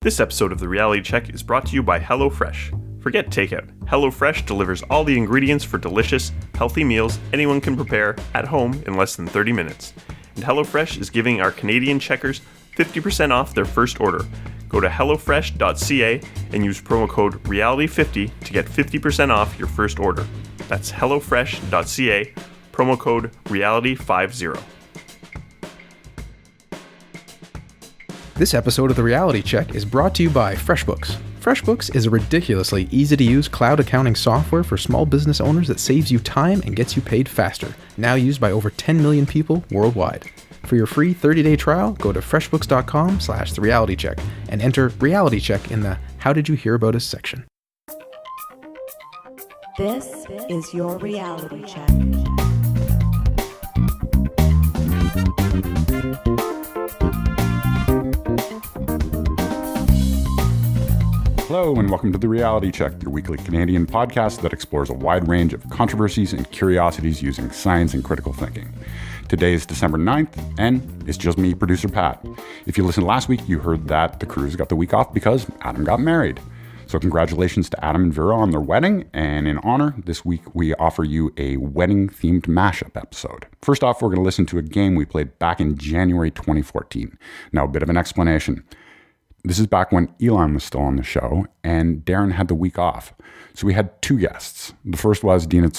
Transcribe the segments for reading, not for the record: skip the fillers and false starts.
This episode of The Reality Check is brought to you by HelloFresh. Forget takeout. HelloFresh delivers all the ingredients for delicious, healthy meals anyone can prepare at home in less than 30 minutes. And HelloFresh is giving our Canadian checkers 50% off their first order. Go to hellofresh.ca and use promo code REALITY50 to get 50% off your first order. That's hellofresh.ca, promo code REALITY50. This episode of The Reality Check is brought to you by FreshBooks. FreshBooks is a ridiculously easy-to-use cloud accounting software for small business owners that saves you time and gets you paid faster. Now used by over 10 million people worldwide. For your free 30-day trial, go to freshbooks.com/therealitycheck and enter Reality Check in the How Did You Hear About Us section. This is your Reality Check. Hello and welcome to The Reality Check, your weekly Canadian podcast that explores a wide range of controversies and curiosities using science and critical thinking. Today is December 9th, and it's just me, producer Pat. If you listened last week, you heard that the crews got the week off because Adam got married. So congratulations to Adam and Vera on their wedding, and in honor, this week we offer you a wedding-themed mashup episode. First off, we're going to listen to a game we played back in January 2014. Now, a bit of an explanation. This is back when Elan was still on the show and Darren had the week off. So we had two guests. The first was Dina,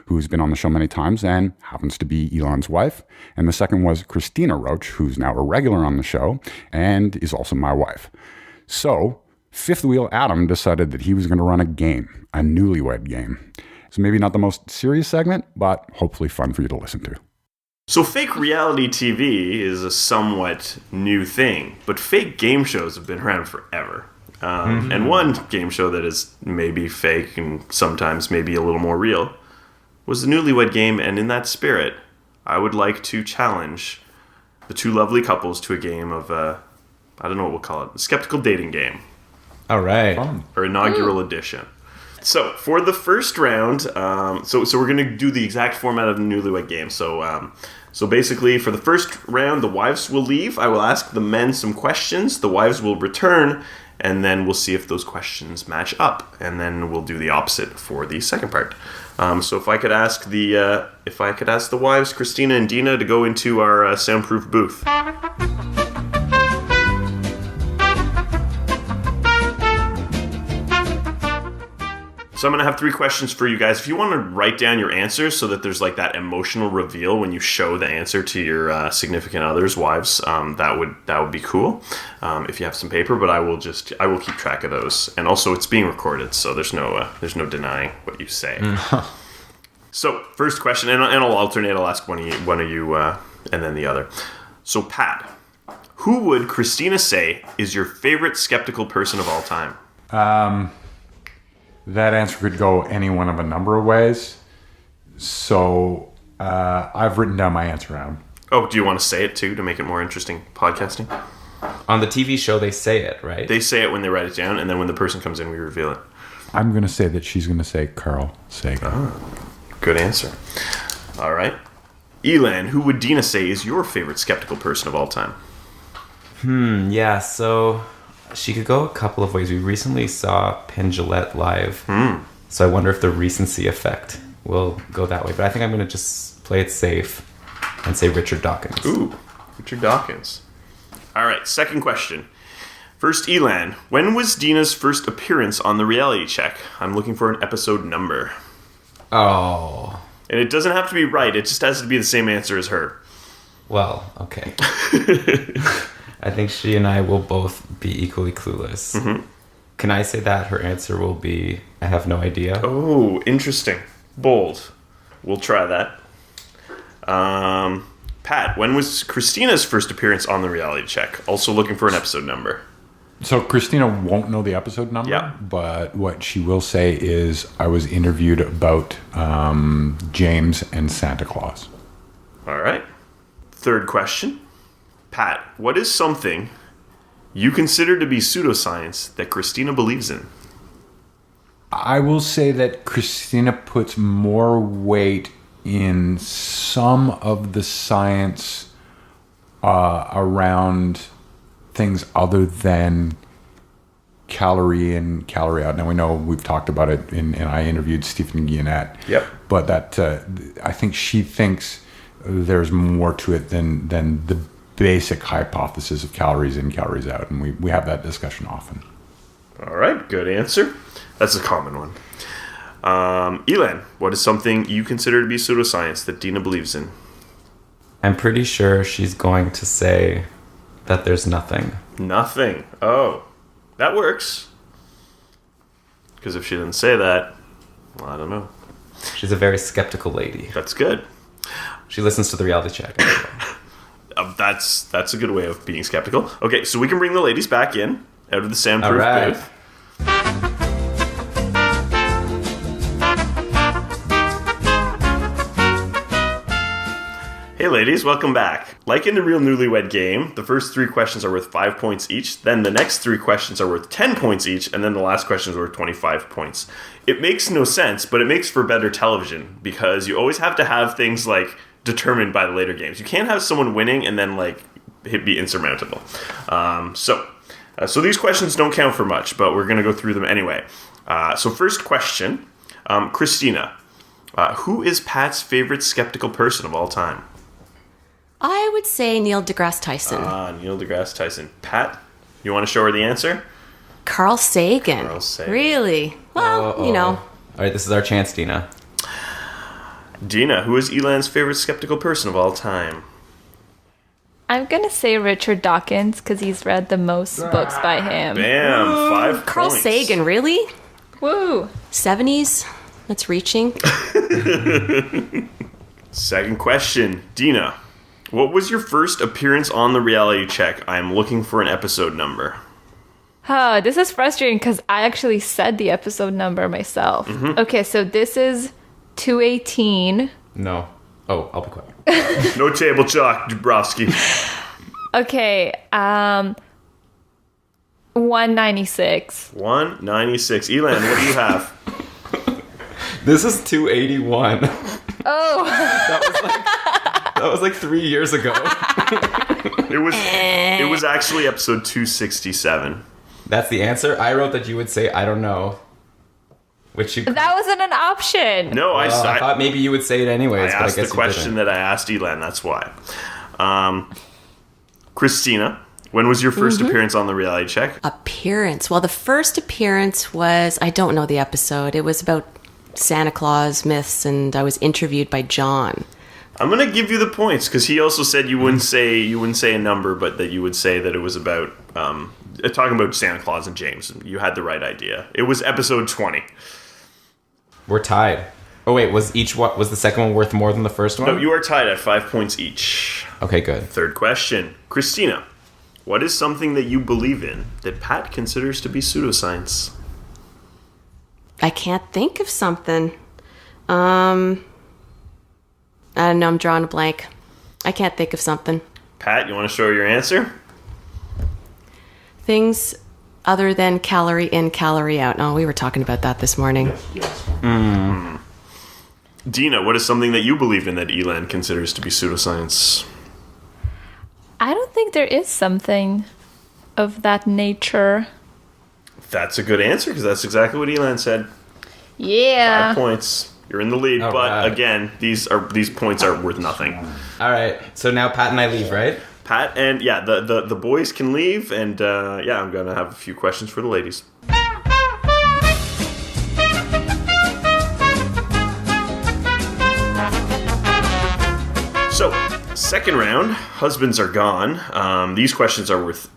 who's been on the show many times and happens to be Elan's wife. And the second was Christina Roach, who's now a regular on the show and is also my wife. So fifth wheel Adam decided that he was going to run a game, a Newlywed game. So maybe not the most serious segment, but hopefully fun for you to listen to. So fake reality TV is a somewhat new thing, but fake game shows have been around forever. And one game show that is maybe fake and sometimes maybe a little more real was the Newlywed Game, and in that spirit, I would like to challenge the two lovely couples to a game of, I don't know what we'll call it, a skeptical dating game. All right. Or inaugural edition. So for the first round, so we're going to do the exact format of the Newlywed Game. So basically, for the first round, the wives will leave. I will ask the men some questions. The wives will return, and then we'll see if those questions match up. And then we'll do the opposite for the second part. So if I could ask the wives, Christina and Dina, to go into our soundproof booth. So I'm going to have three questions for you guys. If you want to write down your answers so that there's like that emotional reveal when you show the answer to your significant others, wives, that would be cool. If you have some paper, but I will keep track of those. And also it's being recorded, so there's no denying what you say. So first question, and I'll alternate. I'll ask one of you, and then the other. So Pat, who would Christina say is your favorite skeptical person of all time? That answer could go any one of a number of ways. So I've written down my answer, Adam. Oh, do you want to say it too to make it more interesting podcasting? On the TV show, they say it, right? They say it when they write it down, and then when the person comes in, we reveal it. I'm going to say that she's going to say Carl Sagan. Oh, good answer. All right. Elan, who would Dina say is your favorite skeptical person of all time? Yeah, so she could go a couple of ways. We recently saw Penn Jillette live, so I wonder if the recency effect will go that way. But I think I'm going to just play it safe and say Richard Dawkins. Ooh, Richard Dawkins. All right, second question. First, Elan, when was Dina's first appearance on The Reality Check? I'm looking for an episode number. Oh. And it doesn't have to be right. It just has to be the same answer as her. Well, okay. I think she and I will both be equally clueless. Mm-hmm. Can I say that her answer will be, I have no idea? Oh, interesting. Bold. We'll try that. Pat, when was Christina's first appearance on The Reality Check? Also looking for an episode number. So Christina won't know the episode number, but what she will say is I was interviewed about James and Santa Claus. All right. Third question. Pat, what is something you consider to be pseudoscience that Christina believes in? I will say that Christina puts more weight in some of the science around things other than calorie in, calorie out. Now we know we've talked about it, and I interviewed Stephen Guillenette. Yep. But that I think she thinks there's more to it than the basic hypothesis of calories in, calories out, and we have that discussion often. All right, good answer. That's a common one. Elan, what is something you consider to be pseudoscience that Dina believes in? I'm pretty sure she's going to say that there's nothing. Nothing. Oh, that works. Because if she didn't say that, well, I don't know. She's a very skeptical lady. That's good. She listens to the reality check. That's a good way of being skeptical. Okay, so we can bring the ladies back in out of the soundproof All right. booth. Hey ladies, welcome back. Like in the real Newlywed game, the first 3 questions are worth 5 points each, then the next 3 questions are worth 10 points each, and then the last question is worth 25 points. It makes no sense, but it makes for better television, because you always have to have things like determined by the later games. You can't have someone winning and then like it be insurmountable. So these questions don't count for much, but we're going to go through them anyway. So first question, Christina, who is Pat's favorite skeptical person of all time? I would say Neil deGrasse Tyson. Neil deGrasse Tyson. Pat, you want to show her the answer? Carl Sagan. Carl Sagan. Really? Well, you know. All right, this is our chance, Dina. Dina, who is Elan's favorite skeptical person of all time? I'm going to say Richard Dawkins because he's read the most books by him. Bam, 5 Carl points. Sagan, really? Woo! 70s? That's reaching. Second question, Dina. What was your first appearance on the reality check? I'm looking for an episode number. Oh, this is frustrating because I actually said the episode number myself. Okay, so this is 218. No. Oh, I'll be quiet. No table chalk, Dubrowski. Okay, 196. 196. Elan, what do you have? This is 281. Oh, That was like 3 years ago. It was actually episode 267. That's the answer. I wrote that you would say, I don't know. Which you... that wasn't an option. No, I thought maybe you would say it anyways, I but I asked guess the question you didn't. that I asked Elan, that's why. Christina, when was your first appearance on the reality check? Appearance. Well, the first appearance was, I don't know the episode. It was about Santa Claus myths, and I was interviewed by John. I'm gonna give you the points because he also said you wouldn't say a number, but that you would say that it was about talking about Santa Claus and James. You had the right idea. It was episode 20. We're tied. Oh wait, was the second one worth more than the first one? No, you are tied at 5 points each. Okay, good. Third question, Christina. What is something that you believe in that Pat considers to be pseudoscience? I can't think of something. I don't know, I'm drawing a blank. I can't think of something. Pat, you want to show your answer? Things other than calorie in, calorie out. Oh, we were talking about that this morning. Yes. Dina, what is something that you believe in that Elan considers to be pseudoscience? I don't think there is something of that nature. That's a good answer because that's exactly what Elan said. Yeah. 5 points. You're in the lead, All but right. again, these points are worth nothing. All right, so now Pat and I leave, right? Pat and the boys can leave, and I'm gonna have a few questions for the ladies. So, second round, husbands are gone. These questions are worth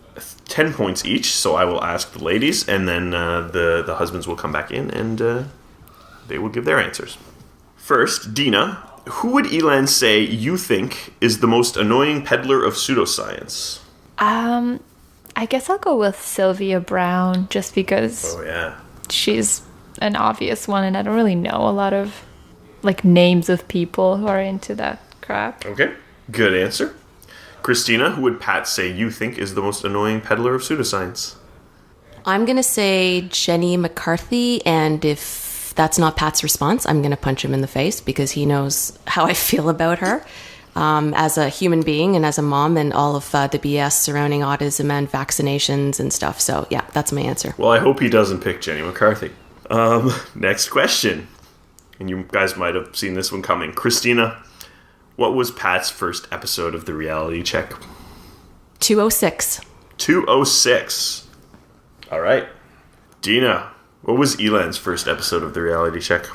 10 points each, so I will ask the ladies, and then the husbands will come back in, and they will give their answers. First, Dina, who would Elan say you think is the most annoying peddler of pseudoscience? I guess I'll go with Sylvia Brown just because Oh, yeah. she's an obvious one and I don't really know a lot of like names of people who are into that crap. Okay, good answer. Christina, who would Pat say you think is the most annoying peddler of pseudoscience? I'm going to say Jenny McCarthy, and if that's not Pat's response, I'm going to punch him in the face because he knows how I feel about her. as a human being and as a mom, and all of the BS surrounding autism and vaccinations and stuff. So yeah, that's my answer. Well, I hope he doesn't pick Jenny McCarthy. Next question. And you guys might have seen this one coming. Christina, what was Pat's first episode of the reality check? 206. 206. All right. Dina, what was Elan's first episode of the reality check?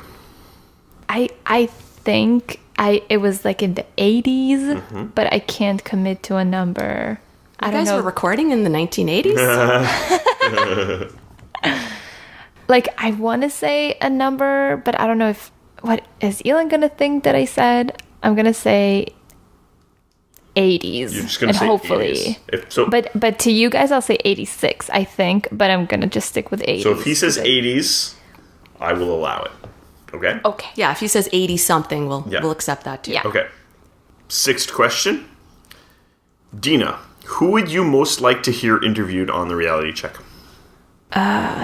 I think it was like in the 80s, but I can't commit to a number. I You don't guys know. were recording in the 1980s? Like, I want to say a number, but I don't know if... What is Elan going to think that I said? I'm going to say 80s. You're just going to and say hopefully. 80s. But to you guys, I'll say 86, I think. But I'm going to just stick with 80s. So if he says 80s, I will allow it. Okay? Okay. Yeah, if he says 80 something, Yeah. we'll accept that too. Yeah. Okay. Sixth question. Dina, who would you most like to hear interviewed on the reality check?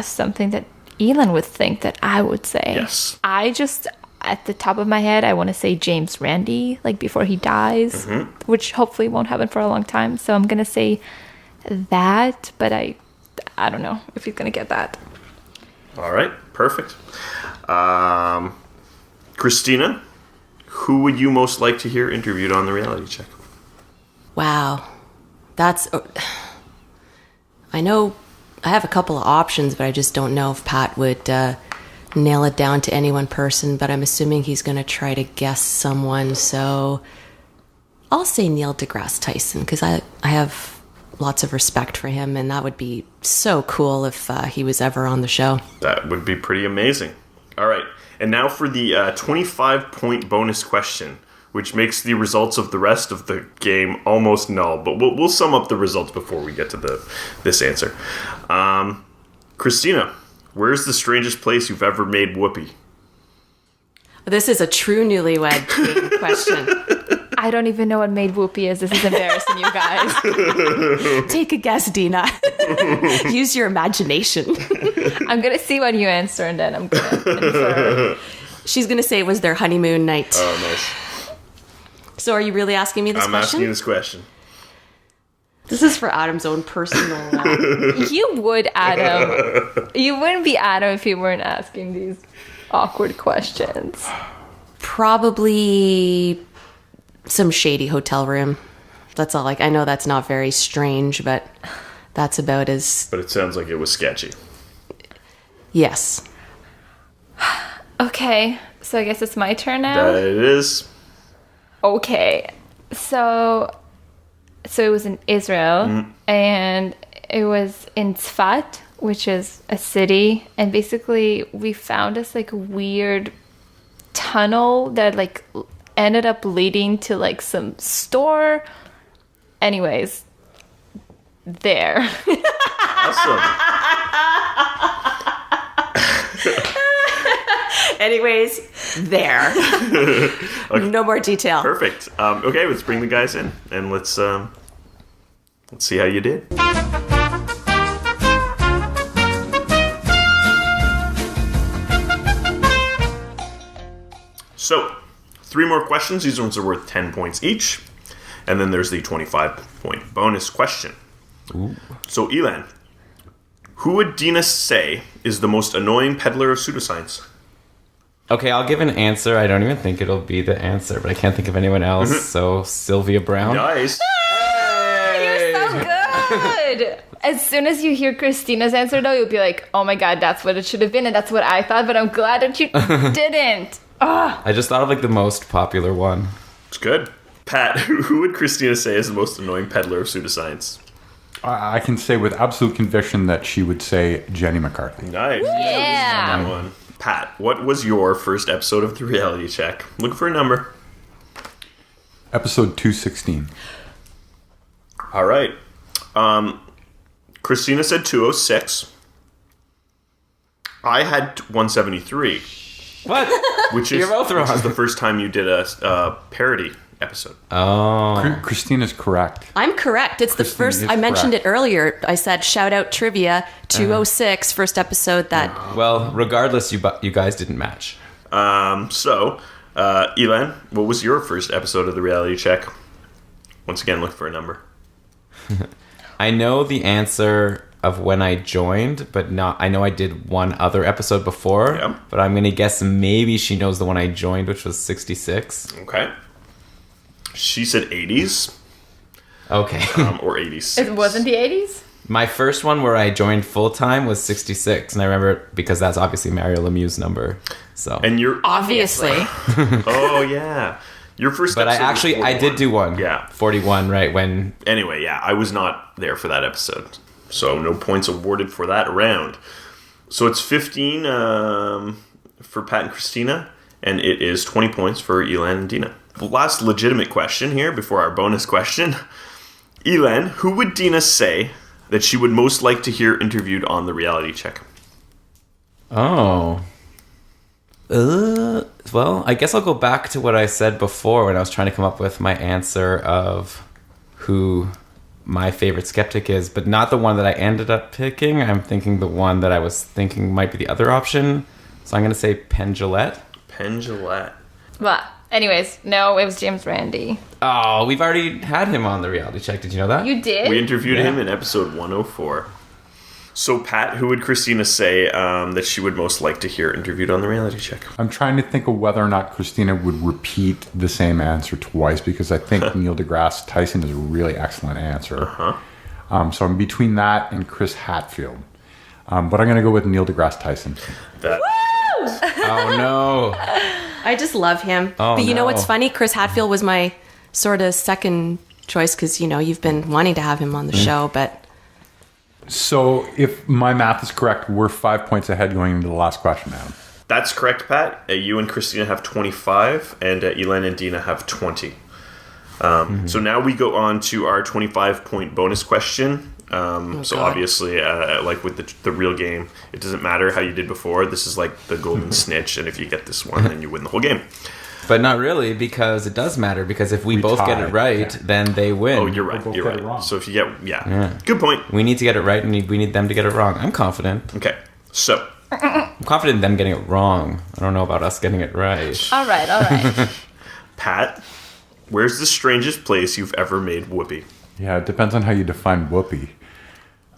Something that Elan would think that I would say. Yes. I just, at the top of my head, I want to say James Randi, like before he dies, which hopefully won't happen for a long time. So I'm going to say that, but I don't know if he's going to get that. All right. Perfect. Christina, who would you most like to hear interviewed on the reality check? Wow. That's... I know I have a couple of options, but I just don't know if Pat would nail it down to any one person, but I'm assuming he's going to try to guess someone, so I'll say Neil deGrasse Tyson, because I have lots of respect for him, and that would be so cool if he was ever on the show. That would be pretty amazing. All right. And now for the 25-point bonus question, which makes the results of the rest of the game almost null. But we'll sum up the results before we get to this answer. Christina, where's the strangest place you've ever made whoopee? This is a true Newlywed game question. I don't even know what made whoopee is. This is embarrassing, you guys. Take a guess, Dina. Use your imagination. I'm going to see what you answer, and then I'm going to infer. She's going to say it was their honeymoon night. Oh, nice. So are you really asking me this I'm question? asking you this question. This is for Adam's own personal... You would, Adam. You wouldn't be Adam if you weren't asking these awkward questions. Probably some shady hotel room. That's all. I know that's not very strange, but that's about as... But it sounds like it was sketchy. Yes. Okay, so I guess it's my turn now. It is. Okay, so it was in Israel, and it was in Tzfat, which is a city, and basically we found this like weird tunnel that like ended up leading to like some store. Anyways, there. Awesome. Anyways, there. Okay. No more detail. Perfect. Okay, let's bring the guys in, and let's see how you did. So, 3 more questions. These ones are worth 10 points each. And then there's the 25-point bonus question. Ooh. So, Elan, who would Dina say is the most annoying peddler of pseudoscience? Okay, I'll give an answer. I don't even think it'll be the answer, but I can't think of anyone else. So, Sylvia Brown. Nice. You're so good. As soon as you hear Christina's answer, though, you'll be like, "Oh my god, that's what it should have been, and that's what I thought." But I'm glad that you didn't. I just thought of like the most popular one. It's good. Pat, who would Christina say is the most annoying peddler of pseudoscience? I can say with absolute conviction that she would say Jenny McCarthy. Nice. Yeah. That one. Pat, what was your first episode of the reality check? Look for a number. Episode 216. All right. Christina said 206. I had 173, What? which is, You're both which is wrong. the first time you did a parody episode. Oh. Christina's correct. I'm correct. It's the Christine first... is I mentioned correct. it earlier. I said, shout out trivia, 206, first episode that... Well, regardless, you guys didn't match. So, Elan, what was your first episode of the reality check? Once again, look for a number. I know the answer of when I joined, but not. I know I did one other episode before, Yeah. but I'm going to guess maybe she knows the one I joined, which was 66. Okay. She said 80s. Okay. Or 86. It wasn't the 80s? My first one where I joined full-time was 66, and I remember it because that's obviously Mario Lemieux's number. So. And you're... Obviously. Oh, yeah. Your first But I episode was actually, I 41. did do one. Yeah. 41, right, when... Anyway, yeah, I was not there for that episode. So no points awarded for that round. So it's 15 for Pat and Christina, and it is 20 points for Elan and Dina. The last legitimate question here before our bonus question. Elan, who would Dina say that she would most like to hear interviewed on the reality check? Oh. Well, I guess I'll go back to what I said before when I was trying to come up with my answer of who my favorite skeptic is, but not the one that I ended up picking. I'm thinking the one that I was thinking might be the other option. So I'm going to say Penn Jillette. Penn Jillette. Well, anyways, no, it was James Randi. Oh, we've already had him on the reality check. Did you know that? You did? We interviewed Yeah. him in episode 104. So, Pat, who would Christina say that she would most like to hear interviewed on the reality check? I'm trying to think of whether or not Christina would repeat the same answer twice because I think Neil deGrasse Tyson is a really excellent answer. So I'm between that and Chris Hadfield. But I'm going to go with Neil deGrasse Tyson. That, Oh, no. I just love him. Oh, but you know no. what's funny? Chris Hadfield was my sort of second choice because, you've been wanting to have him on the show, but... So if my math is correct, we're 5 points ahead going into the last question, Adam. that's correct, Pat. You and Christina have 25, and Elan and Dina have 20. So now we go on to our 25-point bonus question. So God. obviously, like with the real game, it doesn't matter how you did before. This is like the golden snitch, and if you get this one, then you win the whole game. But not really, because it does matter, because if we both get tie, it right, yeah. then they win. Oh, you're right. both You're get it right. wrong. So if you get, good point. We need to get it right, and we need them to get it wrong. I'm confident. Okay, so I'm confident in them getting it wrong. I don't know about us getting it right. All right. Pat, where's the strangest place you've ever made whoopee? Yeah, it depends on how you define whoopee.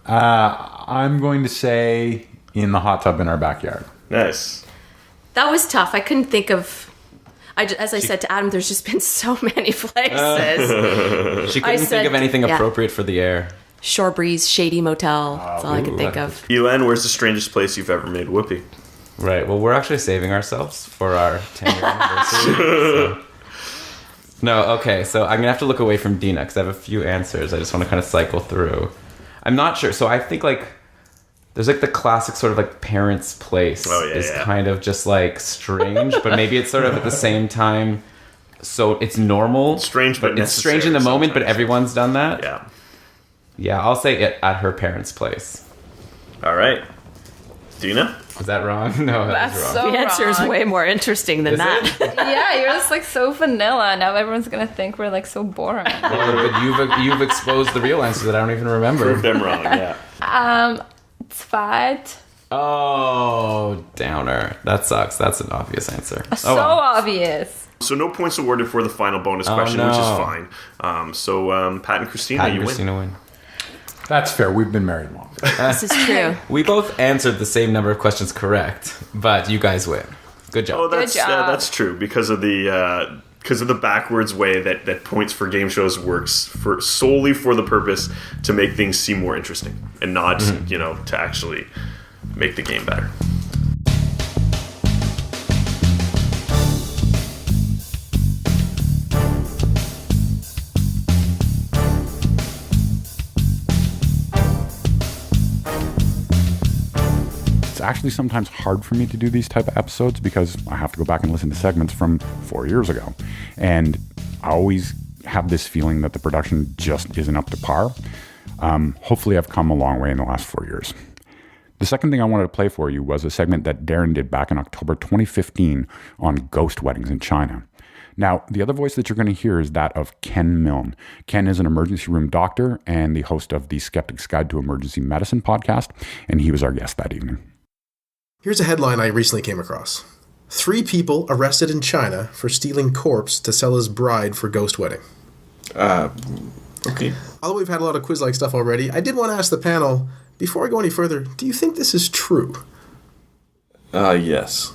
I'm going to say in the hot tub in our backyard. Nice. That was tough. I couldn't think of... as I said to Adam, there's just been so many places. She couldn't said- think of anything yeah. appropriate for the air. Shore Breeze, Shady Motel. That's all I could think of. Elan, where's the strangest place you've ever made whoopee? Right. Well, we're actually saving ourselves for our 10-year anniversary. So. No, okay. So I'm going to have to look away from Dina because I have a few answers. I just want to kind of cycle through. I'm not sure. So I think there's the classic sort of parents' place is kind of just strange, but maybe it's sort of at the same time. So it's normal. Strange, but it's strange in the necessary moment, but sometimes. everyone's done that. Yeah. Yeah, I'll say it at her parents' place. All right. Dina? Is that wrong? No, That's that's wrong. so The answer is wrong. way more interesting than Is that. Yeah, you're just so vanilla. Now everyone's gonna think we're so boring. But you've exposed the real answer that I don't even remember. Prove them wrong, yeah. It's fat. Oh, downer. That sucks. That's an obvious answer. So obvious. So no points awarded for the final bonus question, no. which is fine. So Pat and Christina, Pat and you Christina win. That's fair. We've been married long. This is true. We both answered the same number of questions correct, but you guys win. Good job. win. Oh, that's Good job. that's true because of the backwards way that points for game shows works solely for the purpose to make things seem more interesting and not to actually make the game better. It's actually sometimes hard for me to do these type of episodes because I have to go back and listen to segments from 4 years ago. And I always have this feeling that the production just isn't up to par. Hopefully I've come a long way in the last 4 years. The second thing I wanted to play for you was a segment that Darren did back in October 2015 on ghost weddings in China. Now, the other voice that you're going to hear is that of Ken Milne. Ken is an emergency room doctor and the host of the Skeptic's Guide to Emergency Medicine podcast, and he was our guest that evening. Here's a headline I recently came across. 3 people arrested in China for stealing corpse to sell as bride for ghost wedding. Okay. Although we've had a lot of quiz-like stuff already, I did want to ask the panel, before I go any further, do you think this is true? Yes.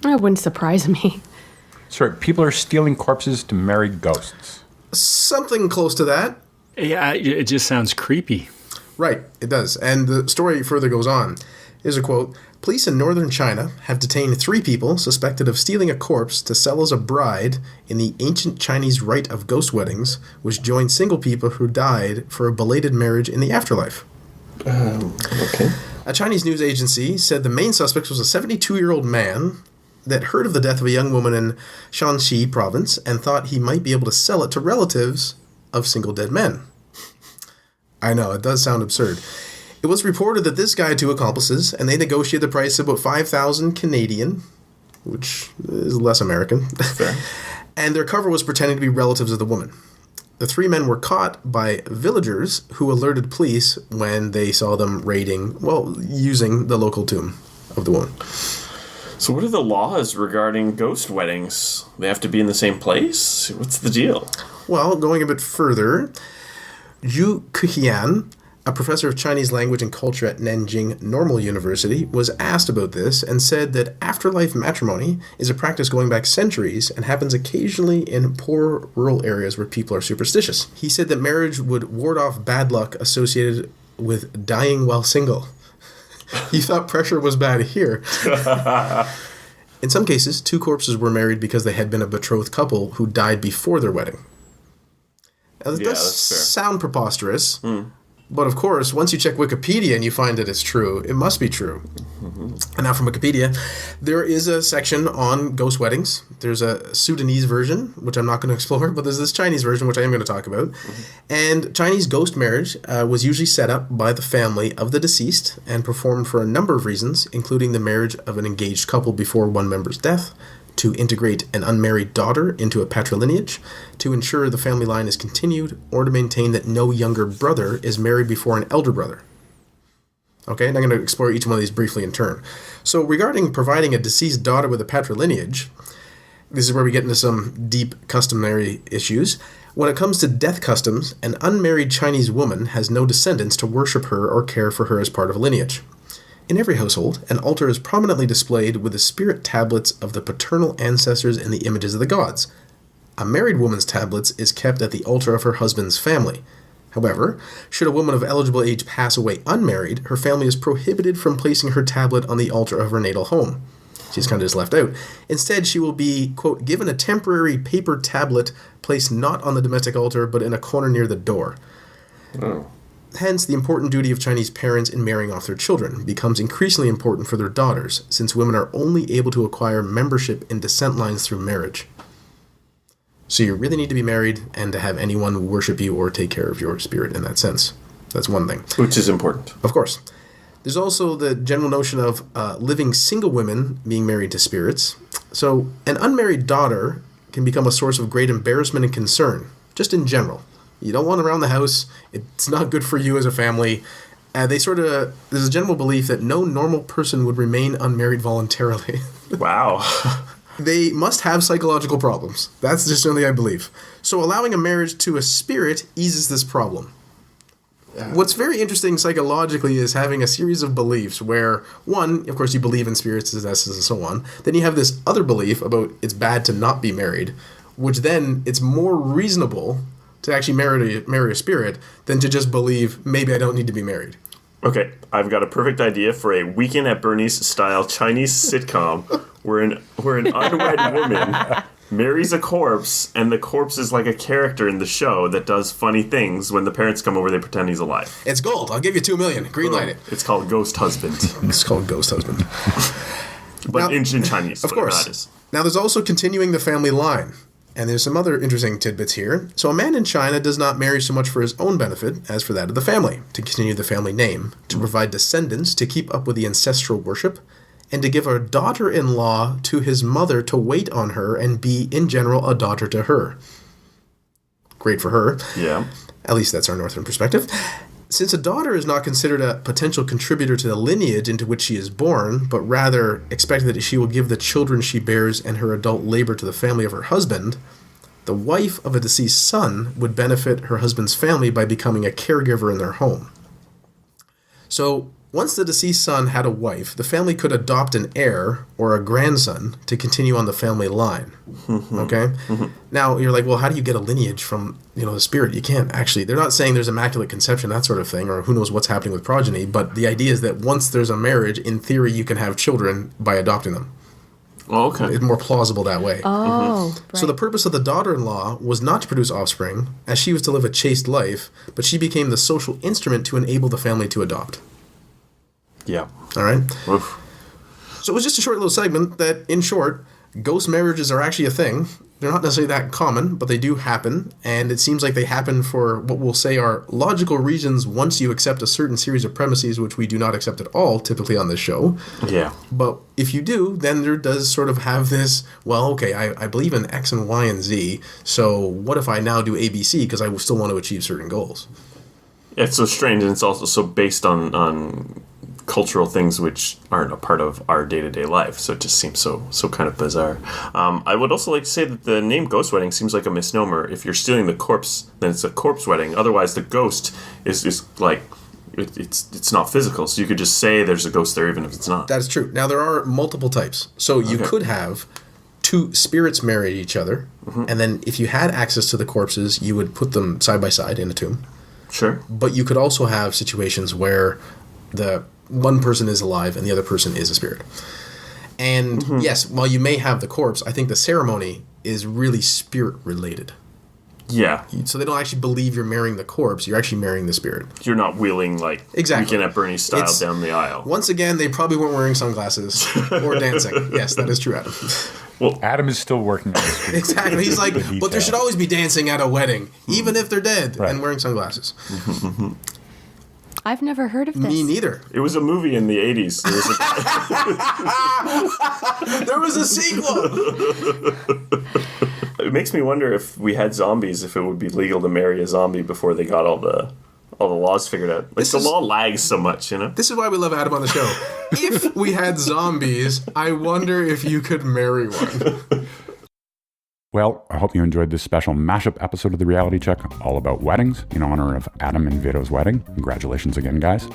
That wouldn't surprise me. Sorry, people are stealing corpses to marry ghosts. Something close to that. Yeah, it just sounds creepy. Right, it does. And the story further goes on. Here's a quote. Police in northern China have detained 3 people suspected of stealing a corpse to sell as a bride in the ancient Chinese rite of ghost weddings, which joined single people who died for a belated marriage in the afterlife. Okay. A Chinese news agency said the main suspect was a 72-year-old man that heard of the death of a young woman in Shanxi province and thought he might be able to sell it to relatives of single dead men. I know, it does sound absurd. It was reported that this guy had 2 accomplices, and they negotiated the price of about 5,000 Canadian, which is less American. Fair. And their cover was pretending to be relatives of the woman. The 3 men were caught by villagers who alerted police when they saw them using the local tomb of the woman. So what are the laws regarding ghost weddings? They have to be in the same place? What's the deal? Well, going a bit further, Zhu Keqian, a professor of Chinese language and culture at Nanjing Normal University, was asked about this and said that afterlife matrimony is a practice going back centuries and happens occasionally in poor rural areas where people are superstitious. He said that marriage would ward off bad luck associated with dying while single. He thought pressure was bad here. In some cases, 2 corpses were married because they had been a betrothed couple who died before their wedding. Now, that does that's fair. sound preposterous. But of course, once you check Wikipedia and you find that it's true, it must be true. And now from Wikipedia, there is a section on ghost weddings. There's a Sudanese version, which I'm not going to explore, but there's this Chinese version, which I am going to talk about. And Chinese ghost marriage was usually set up by the family of the deceased and performed for a number of reasons, including the marriage of an engaged couple before one member's death, to integrate an unmarried daughter into a patrilineage, to ensure the family line is continued, or to maintain that no younger brother is married before an elder brother. Okay, and I'm going to explore each one of these briefly in turn. So regarding providing a deceased daughter with a patrilineage, this is where we get into some deep customary issues. When it comes to death customs, an unmarried Chinese woman has no descendants to worship her or care for her as part of a lineage. In every household, an altar is prominently displayed with the spirit tablets of the paternal ancestors and the images of the gods. A married woman's tablets is kept at the altar of her husband's family. However, should a woman of eligible age pass away unmarried, her family is prohibited from placing her tablet on the altar of her natal home. She's kind of just left out. Instead, she will be, quote, given a temporary paper tablet placed not on the domestic altar but in a corner near the door. Oh. Hence, the important duty of Chinese parents in marrying off their children becomes increasingly important for their daughters, since women are only able to acquire membership in descent lines through marriage. So you really need to be married and to have anyone worship you or take care of your spirit in that sense. That's one thing. Which is important. Of course. There's also the general notion of living single women being married to spirits. So an unmarried daughter can become a source of great embarrassment and concern, just in general. You don't want around the house. It's not good for you as a family. There's a general belief that no normal person would remain unmarried voluntarily. Wow. They must have psychological problems. That's just something I believe. So allowing a marriage to a spirit eases this problem. What's very interesting psychologically is having a series of beliefs where, one, of course, you believe in spirits, possesses, and so on. Then you have this other belief about it's bad to not be married, which then it's more reasonable to actually marry a spirit than to just believe maybe I don't need to be married. Okay, I've got a perfect idea for a Weekend at Bernie's style Chinese sitcom where an unwed woman marries a corpse, and the corpse is like a character in the show that does funny things. When the parents come over, they pretend he's alive. It's gold. I'll give you $2 million. Greenlight it. It's called Ghost Husband. It's called Ghost Husband. But Now, in Chinese, of course. that is. Now, there's also continuing the family line. And there's some other interesting tidbits here. So a man in China does not marry so much for his own benefit as for that of the family, to continue the family name, to provide descendants to keep up with the ancestral worship, and to give a daughter-in-law to his mother to wait on her and be, in general, a daughter to her. Great for her. Yeah. At least that's our northern perspective. Since a daughter is not considered a potential contributor to the lineage into which she is born, but rather expected that she will give the children she bears and her adult labor to the family of her husband, the wife of a deceased son would benefit her husband's family by becoming a caregiver in their home. So, once the deceased son had a wife, the family could adopt an heir or a grandson to continue on the family line. Okay? Now, you're like, well, how do you get a lineage from, the spirit? You can't actually. They're not saying there's immaculate conception, that sort of thing, or who knows what's happening with progeny, but the idea is that once there's a marriage, in theory, you can have children by adopting them. Oh, okay. It's more plausible that way. Oh, right. So the purpose of the daughter-in-law was not to produce offspring, as she was to live a chaste life, but she became the social instrument to enable the family to adopt. Yeah. All right? Oof. So it was just a short little segment that, in short, ghost marriages are actually a thing. They're not necessarily that common, but they do happen, and it seems like they happen for what we'll say are logical reasons once you accept a certain series of premises, which we do not accept at all, typically on this show. Yeah. But if you do, then there does sort of have this, well, okay, I believe in X and Y and Z, so what if I now do ABC because I still want to achieve certain goals? It's so strange, and it's also so based on cultural things which aren't a part of our day-to-day life, so it just seems so kind of bizarre. I would also like to say that the name ghost wedding seems like a misnomer. If you're stealing the corpse, then it's a corpse wedding. Otherwise, the ghost is like it's not physical, so you could just say there's a ghost there even if it's not. That is true. Now, there are multiple types. So you could have two spirits marry each other, and then if you had access to the corpses, you would put them side by side in a tomb. Sure. But you could also have situations where the one person is alive and the other person is a spirit. And yes, while you may have the corpse, I think the ceremony is really spirit related. Yeah. So they don't actually believe you're marrying the corpse, you're actually marrying the spirit. You're not wheeling Exactly. Weekend at Bernie's style down the aisle. Once again, they probably weren't wearing sunglasses or dancing. Yes, that is true, Adam. Well, Adam is still working on this. Exactly. He's like, but there should always be dancing at a wedding, even if they're dead and wearing sunglasses. I've never heard of this. Me neither. It was a movie in the 80s. There was a sequel. It makes me wonder if we had zombies, if it would be legal to marry a zombie before they got all the laws figured out. Like, the law lags so much, This is why we love Adam on the show. If we had zombies, I wonder if you could marry one. Well, I hope you enjoyed this special mashup episode of The Reality Check all about weddings in honor of Adam and Vito's wedding. Congratulations again, guys.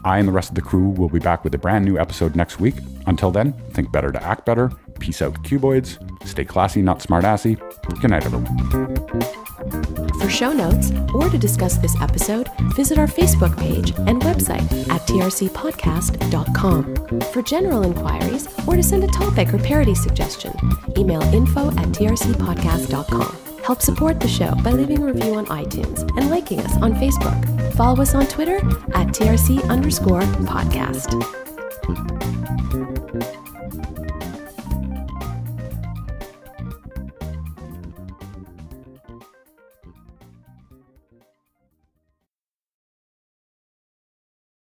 I and the rest of the crew will be back with a brand new episode next week. Until then, think better to act better. Peace out, cuboids. Stay classy, not smart-assy. Good night, everyone. For show notes or to discuss this episode, visit our Facebook page and website at trcpodcast.com. For general inquiries or to send a topic or parody suggestion, email info@trcpodcast.com. Help support the show by leaving a review on iTunes and liking us on Facebook. Follow us on Twitter at @TRC_podcast.